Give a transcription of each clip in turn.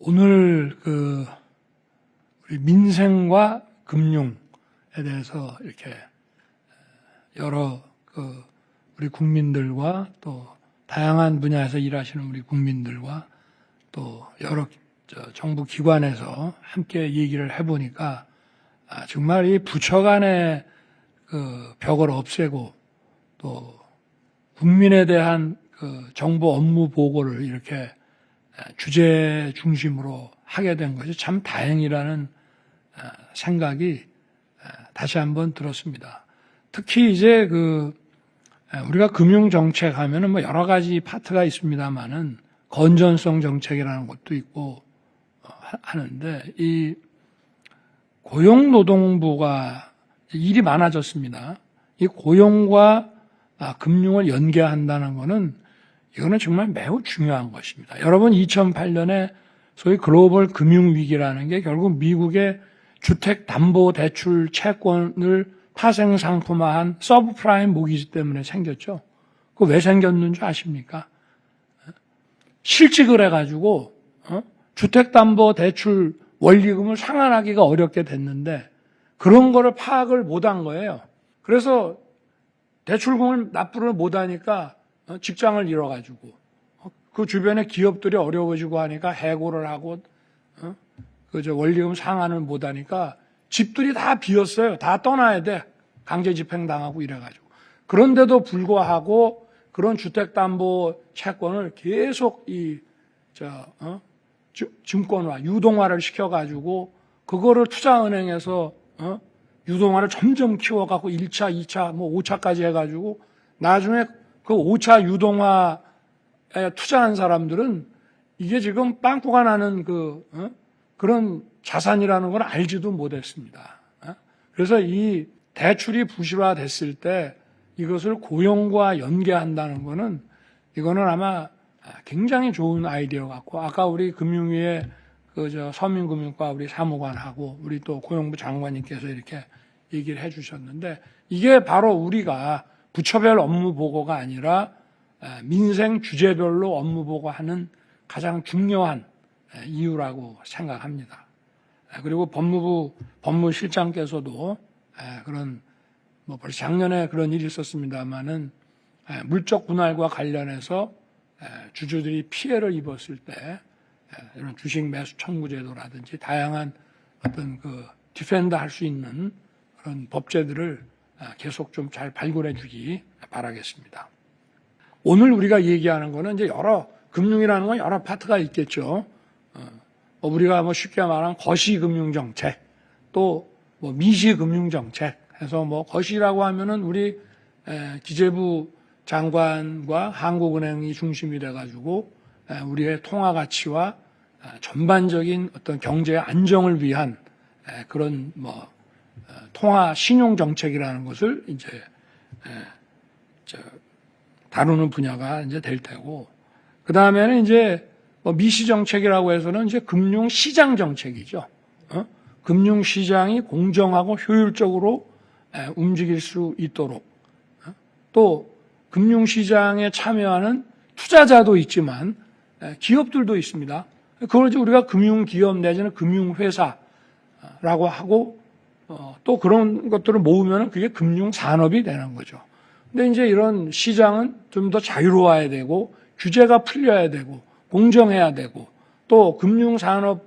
오늘 우리 민생과 금융에 대해서 이렇게 여러 우리 국민들과 또 다양한 분야에서 일하시는 우리 국민들과 또 여러 정부 기관에서 함께 얘기를 해보니까 정말 이 부처 간의 벽을 없애고 또 국민에 대한 정부 업무 보고를 이렇게 주제 중심으로 하게 된 것이 참 다행이라는 생각이 다시 한번 들었습니다. 특히 이제 우리가 금융정책 하면은 뭐 여러 가지 파트가 있습니다만은 건전성 정책이라는 것도 있고 하는데 이 고용노동부가 일이 많아졌습니다. 이 고용과 금융을 연계한다는 것은 이거는 정말 매우 중요한 것입니다. 여러분 2008년에 소위 글로벌 금융위기라는 게 결국 미국의 주택담보대출 채권을 파생상품화한 서브프라임 모기지 때문에 생겼죠. 그거 왜 생겼는 줄 아십니까? 실직을 해가지고 주택담보대출 원리금을 상환하기가 어렵게 됐는데 그런 거를 파악을 못한 거예요. 그래서 대출금을 납부를 못하니까 직장을 잃어가지고 그 주변에 기업들이 어려워지고 하니까 해고를 하고 원리금 상환을 못하니까 집들이 다 비었어요. 다 떠나야 돼. 강제 집행당하고 이래가지고. 그런데도 불구하고 그런 주택담보 채권을 계속 증권화, 유동화를 시켜가지고 그거를 투자은행에서 유동화를 점점 키워갖고 1차, 2차, 5차까지 해가지고 나중에 그 5차 유동화에 투자한 사람들은 이게 지금 빵꾸가 나는 그런 자산이라는 걸 알지도 못했습니다. 그래서 이 대출이 부실화됐을 때 이것을 고용과 연계한다는 거는 이거는 아마 굉장히 좋은 아이디어 같고 아까 우리 금융위에 서민금융과 우리 사무관하고 우리 또 고용부 장관님께서 이렇게 얘기를 해주셨는데 이게 바로 우리가 부처별 업무 보고가 아니라 민생 주제별로 업무 보고하는 가장 중요한 이유라고 생각합니다. 그리고 법무부 법무실장께서도 그런 벌써 작년에 그런 일이 있었습니다만은 물적 분할과 관련해서 주주들이 피해를 입었을 때 이런 주식 매수 청구 제도라든지 다양한 어떤 디펜더 할 수 있는 그런 법제들을 계속 좀 잘 발굴해 주기 바라겠습니다. 오늘 우리가 얘기하는 거는 이제 금융이라는 건 여러 파트가 있겠죠. 우리가 쉽게 말하면 거시금융정책, 또 미시금융정책 해서 거시라고 하면은 우리 기재부 장관과 한국은행이 중심이 돼가지고 우리의 통화 가치와 전반적인 어떤 경제의 안정을 위한 그런 통화 신용 정책이라는 것을 이제 다루는 분야가 이제 될 테고 그 다음에는 이제 미시 정책이라고 해서는 이제 금융 시장 정책이죠. 금융 시장이 공정하고 효율적으로 움직일 수 있도록 또 금융 시장에 참여하는 투자자도 있지만 기업들도 있습니다. 그걸 이제 우리가 금융기업 내지는 금융회사라고 하고 또 그런 것들을 모으면 그게 금융산업이 되는 거죠. 근데 이제 이런 시장은 좀 더 자유로워야 되고 규제가 풀려야 되고 공정해야 되고 또 금융산업이라고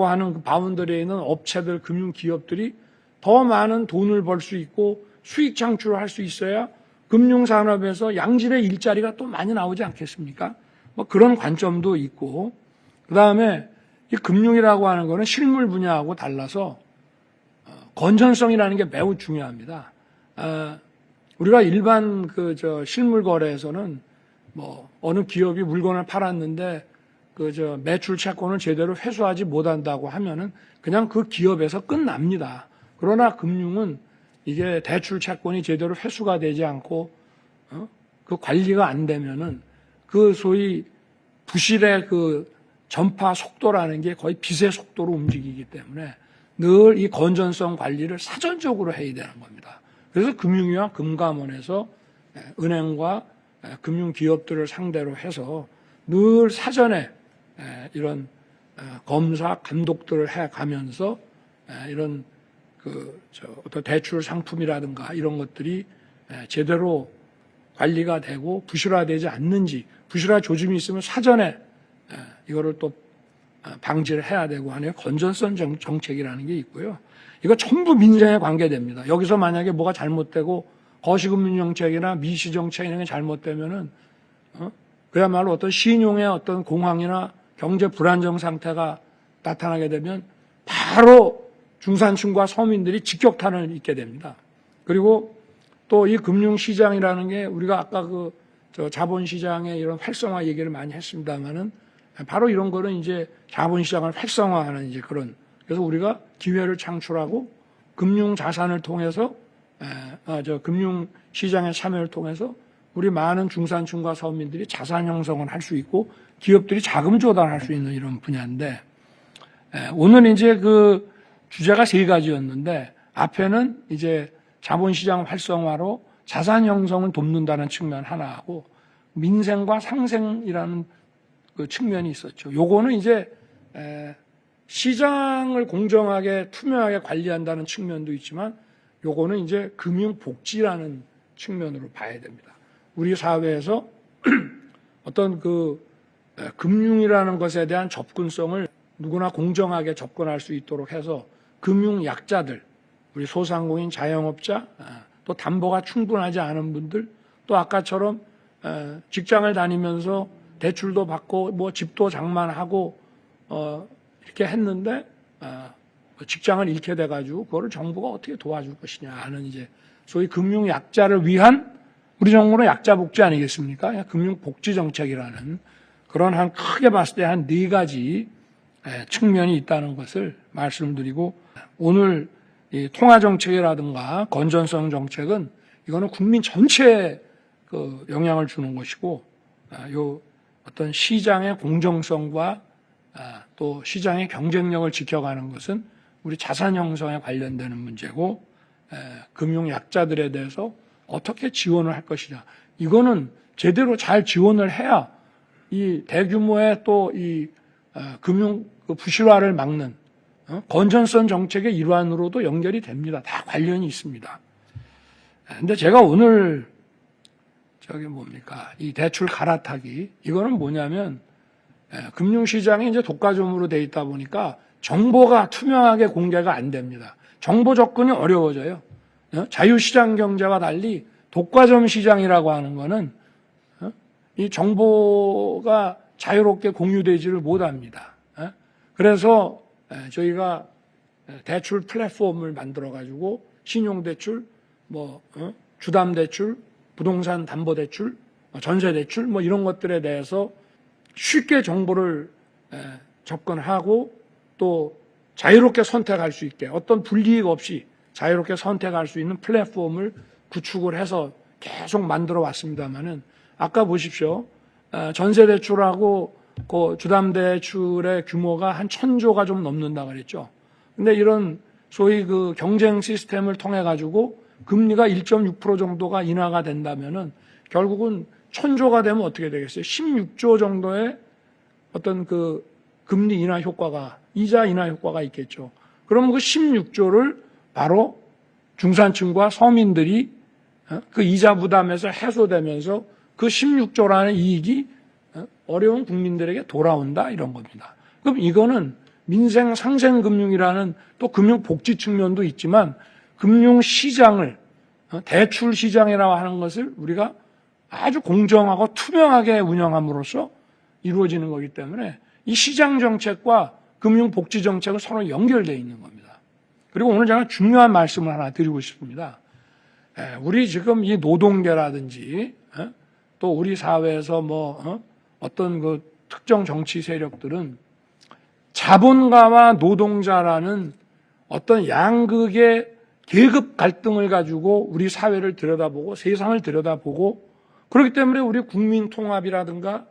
하는 그 바운더리에 있는 업체들, 금융기업들이 더 많은 돈을 벌 수 있고 수익 창출을 할 수 있어야 금융산업에서 양질의 일자리가 또 많이 나오지 않겠습니까? 그런 관점도 있고 그 다음에 이 금융이라고 하는 거는 실물 분야하고 달라서 건전성이라는 게 매우 중요합니다. 우리가 일반 실물 거래에서는 어느 기업이 물건을 팔았는데 매출 채권을 제대로 회수하지 못한다고 하면은 그냥 그 기업에서 끝납니다. 그러나 금융은 이게 대출 채권이 제대로 회수가 되지 않고 그 관리가 안 되면은 그 소위 부실의 전파 속도라는 게 거의 빛의 속도로 움직이기 때문에 늘 이 건전성 관리를 사전적으로 해야 되는 겁니다. 그래서 금융위와 금감원에서 은행과 금융기업들을 상대로 해서 늘 사전에 이런 검사 감독들을 해가면서 이런 어떤 대출 상품이라든가 이런 것들이 제대로 관리가 되고 부실화되지 않는지, 부실화 조짐이 있으면 사전에 이거를 또 방지를 해야 되고 하는 건전성 정책이라는 게 있고요. 이거 전부 민생에 관계됩니다. 여기서 만약에 뭐가 잘못되고 거시금융 정책이나 미시 정책 이런 게 잘못되면은 그야말로 어떤 신용의 어떤 공황이나 경제 불안정 상태가 나타나게 되면 바로 중산층과 서민들이 직격탄을 입게 됩니다. 그리고 또 이 금융시장이라는 게 우리가 아까 자본시장의 이런 활성화 얘기를 많이 했습니다만은 바로 이런 거는 이제 자본시장을 활성화하는 이제 그래서 우리가 기회를 창출하고 금융자산을 통해서 금융시장의 참여를 통해서 우리 많은 중산층과 서민들이 자산 형성을 할 수 있고 기업들이 자금 조달할 수 있는 이런 분야인데 오늘 이제 주제가 3가지였는데 앞에는 이제 자본시장 활성화로 자산 형성을 돕는다는 측면 하나하고 민생과 상생이라는 측면이 있었죠. 요거는 이제 시장을 공정하게 투명하게 관리한다는 측면도 있지만 요거는 이제 금융복지라는 측면으로 봐야 됩니다. 우리 사회에서 어떤 금융이라는 것에 대한 접근성을 누구나 공정하게 접근할 수 있도록 해서 금융 약자들, 우리 소상공인 자영업자, 또 담보가 충분하지 않은 분들, 또 아까처럼 직장을 다니면서 대출도 받고 뭐 집도 장만하고 이렇게 했는데 직장을 잃게 돼가지고 그거를 정부가 어떻게 도와줄 것이냐 하는 이제 소위 금융 약자를 위한 우리 정부는 약자 복지 아니겠습니까? 금융 복지 정책이라는 그런 크게 봤을 때 한 4가지 측면이 있다는 것을 말씀드리고 오늘 이 통화 정책이라든가 건전성 정책은 이거는 국민 전체에 영향을 주는 것이고 요 어떤 시장의 공정성과 또 시장의 경쟁력을 지켜가는 것은 우리 자산 형성에 관련되는 문제고 금융 약자들에 대해서 어떻게 지원을 할 것이냐 이거는 제대로 잘 지원을 해야 이 대규모의 또 이 금융 부실화를 막는 건전성 정책의 일환으로도 연결이 됩니다. 다 관련이 있습니다. 근데 제가 오늘 이 대출 갈아타기 이거는 뭐냐면 금융시장이 이제 독과점으로 돼 있다 보니까 정보가 투명하게 공개가 안 됩니다. 정보 접근이 어려워져요. 자유시장 경제와 달리 독과점 시장이라고 하는 거는 이 정보가 자유롭게 공유되지를 못합니다. 그래서 저희가 대출 플랫폼을 만들어가지고 신용대출, 주담대출, 부동산 담보대출, 전세대출 이런 것들에 대해서 쉽게 정보를 접근하고 또 자유롭게 선택할 수 있게 어떤 불이익 없이 자유롭게 선택할 수 있는 플랫폼을 구축을 해서 계속 만들어 왔습니다만은 아까 보십시오. 전세대출하고 주담대출의 규모가 한 1,000조가 좀 넘는다 그랬죠. 근데 이런 소위 경쟁 시스템을 통해 가지고 금리가 1.6% 정도가 인하가 된다면은 결국은 1,000조가 되면 어떻게 되겠어요? 16조 정도의 어떤 금리 인하 효과가, 이자 인하 효과가 있겠죠. 그러면 16조를 바로 중산층과 서민들이 이자 부담에서 해소되면서 16조라는 이익이 어려운 국민들에게 돌아온다 이런 겁니다. 그럼 이거는 민생 상생금융이라는 또 금융복지 측면도 있지만 금융시장을 대출 시장이라고 하는 것을 우리가 아주 공정하고 투명하게 운영함으로써 이루어지는 거기 때문에 이 시장 정책과 금융복지 정책은 서로 연결되어 있는 겁니다. 그리고 오늘 제가 중요한 말씀을 하나 드리고 싶습니다. 우리 지금 이 노동계라든지 또 우리 사회에서 어떤 특정 정치 세력들은 자본가와 노동자라는 어떤 양극의 계급 갈등을 가지고 우리 사회를 들여다보고 세상을 들여다보고 그렇기 때문에 우리 국민 통합이라든가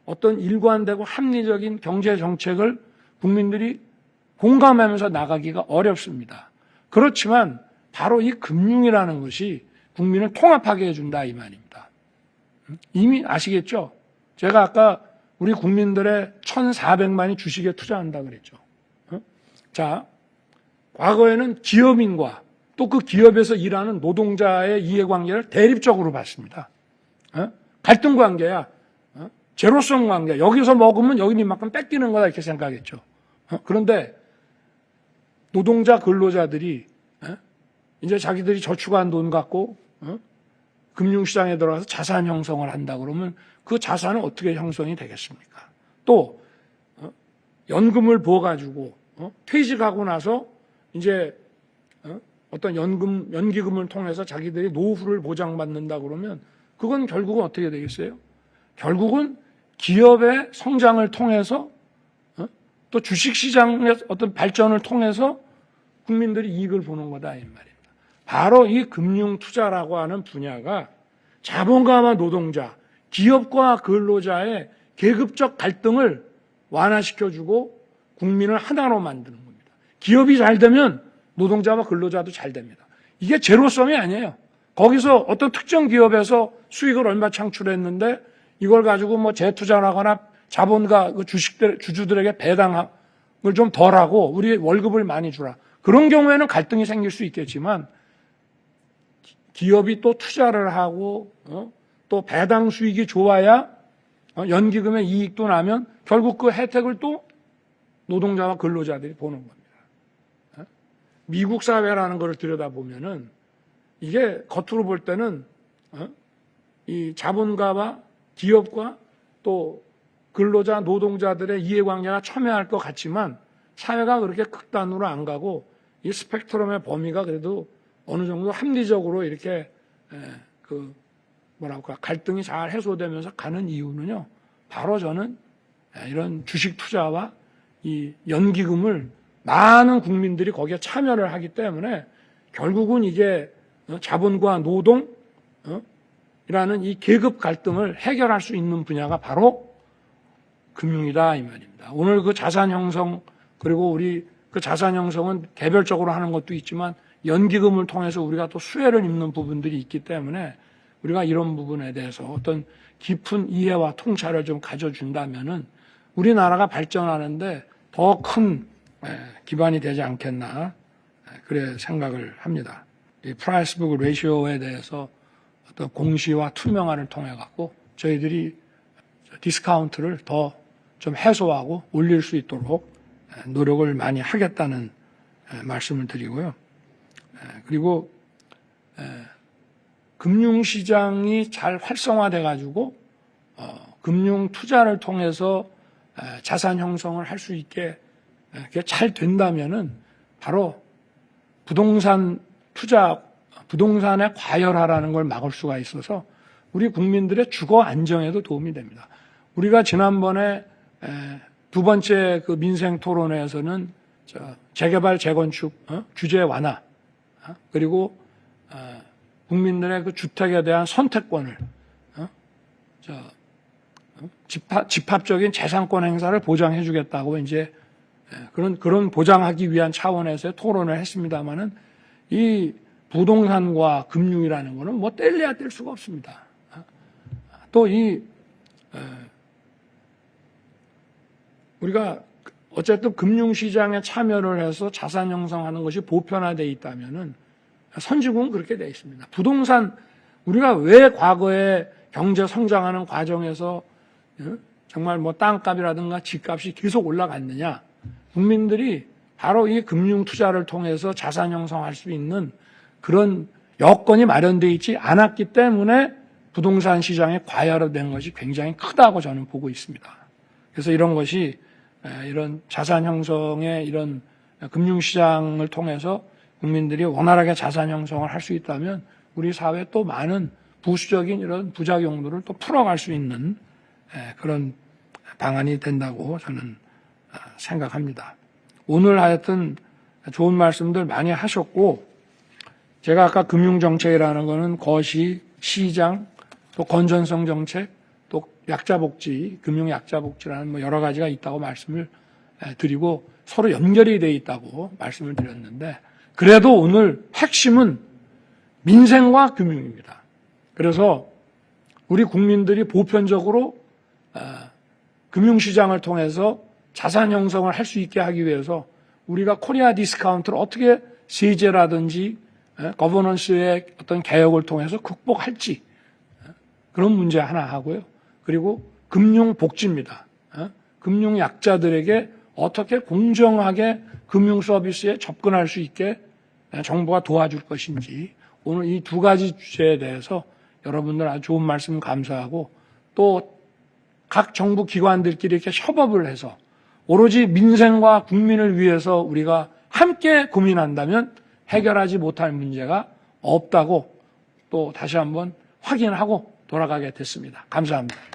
어떤 일관되고 합리적인 경제 정책을 국민들이 공감하면서 나가기가 어렵습니다. 그렇지만 바로 이 금융이라는 것이 국민을 통합하게 해준다 이 말입니다. 이미 아시겠죠? 제가 아까 우리 국민들의 1,400만이 주식에 투자한다 그랬죠. 자, 과거에는 기업인과 또 그 기업에서 일하는 노동자의 이해관계를 대립적으로 봤습니다. 갈등 관계야. 제로섬 관계. 여기서 먹으면 여기 이만큼 뺏기는 거다 이렇게 생각했죠. 그런데 노동자 근로자들이 이제 자기들이 저축한 돈 갖고 금융시장에 들어가서 자산 형성을 한다 그러면 그 자산은 어떻게 형성이 되겠습니까? 또 연금을 부어가지고 퇴직하고 나서 이제 어떤 연기금을 통해서 자기들이 노후를 보장받는다 그러면 그건 결국은 어떻게 되겠어요? 결국은 기업의 성장을 통해서 또 주식시장의 어떤 발전을 통해서 국민들이 이익을 보는 거다 이 말입니다. 바로 이 금융투자라고 하는 분야가 자본가와 노동자, 기업과 근로자의 계급적 갈등을 완화시켜주고 국민을 하나로 만드는 겁니다. 기업이 잘 되면 노동자와 근로자도 잘 됩니다. 이게 제로섬이 아니에요. 거기서 어떤 특정 기업에서 수익을 얼마 창출했는데 이걸 가지고 뭐 재투자를 하거나 자본가 그 주주들에게 배당을 좀 덜하고 우리 월급을 많이 주라. 그런 경우에는 갈등이 생길 수 있겠지만 기업이 또 투자를 하고 또 배당 수익이 좋아야 연기금의 이익도 나면 결국 그 혜택을 또 노동자와 근로자들이 보는 겁니다. 미국 사회라는 것을 들여다보면은 이게 겉으로 볼 때는 이 자본가와 기업과 또 근로자, 노동자들의 이해관계가 첨예할 것 같지만 사회가 그렇게 극단으로 안 가고 이 스펙트럼의 범위가 그래도 어느 정도 합리적으로 이렇게 갈등이 잘 해소되면서 가는 이유는요. 바로 저는 이런 주식 투자와 이 연기금을 많은 국민들이 거기에 참여를 하기 때문에 결국은 이게 자본과 노동이라는 이 계급 갈등을 해결할 수 있는 분야가 바로 금융이다 이 말입니다. 오늘 그 자산 형성 그리고 우리 그 자산 형성은 개별적으로 하는 것도 있지만 연기금을 통해서 우리가 또 수혜를 입는 부분들이 있기 때문에 우리가 이런 부분에 대해서 어떤 깊은 이해와 통찰을 좀 가져준다면은 우리나라가 발전하는데 더 큰 기반이 되지 않겠나 그래 생각을 합니다. 이 프라이스북 레이시오에 대해서 어떤 공시와 투명화를 통해 갖고 저희들이 디스카운트를 더 좀 해소하고 올릴 수 있도록 노력을 많이 하겠다는 말씀을 드리고요. 그리고 금융시장이 잘 활성화돼 가지고 금융 투자를 통해서 자산 형성을 할 수 있게 잘 된다면은 바로 부동산 투자, 부동산의 과열화라는 걸 막을 수가 있어서 우리 국민들의 주거 안정에도 도움이 됩니다. 우리가 지난번에 두 번째 그 민생 토론회에서는 재개발, 재건축 규제 완화 그리고 국민들의 그 주택에 대한 선택권을 집합적인 재산권 행사를 보장해 주겠다고 이제 그런 보장하기 위한 차원에서의 토론을 했습니다만은 이 부동산과 금융이라는 거는 뭐 뗄래야 뗄 수가 없습니다. 또 우리가 어쨌든 금융시장에 참여를 해서 자산 형성하는 것이 보편화되어 있다면은 선진국은 그렇게 되어 있습니다. 부동산 우리가 왜 과거에 경제 성장하는 과정에서 정말 뭐 땅값이라든가 집값이 계속 올라갔느냐? 국민들이 바로 이 금융 투자를 통해서 자산 형성할 수 있는 그런 여건이 마련되어 있지 않았기 때문에 부동산 시장에 과열화된 것이 굉장히 크다고 저는 보고 있습니다. 그래서 이런 것이 이런 자산 형성의 이런 금융시장을 통해서 국민들이 원활하게 자산 형성을 할 수 있다면 우리 사회에 또 많은 부수적인 이런 부작용들을 또 풀어갈 수 있는 그런 방안이 된다고 저는 생각합니다. 오늘 하여튼 좋은 말씀들 많이 하셨고 제가 아까 금융정책이라는 거는 거시, 시장, 또 건전성 정책, 또 약자복지, 금융약자복지라는 뭐 여러 가지가 있다고 말씀을 드리고 서로 연결이 되어 있다고 말씀을 드렸는데 그래도 오늘 핵심은 민생과 금융입니다. 그래서 우리 국민들이 보편적으로 금융시장을 통해서 자산 형성을 할 수 있게 하기 위해서 우리가 코리아 디스카운트를 어떻게 세제라든지 거버넌스의 어떤 개혁을 통해서 극복할지 그런 문제 하나 하고요. 그리고 금융복지입니다. 금융 약자들에게 어떻게 공정하게 금융 서비스에 접근할 수 있게 정부가 도와줄 것인지 오늘 이 두 가지 주제에 대해서 여러분들 아주 좋은 말씀 감사하고 또 각 정부 기관들끼리 이렇게 협업을 해서 오로지 민생과 국민을 위해서 우리가 함께 고민한다면 해결하지 못할 문제가 없다고 또 다시 한번 확인하고 돌아가게 됐습니다. 감사합니다.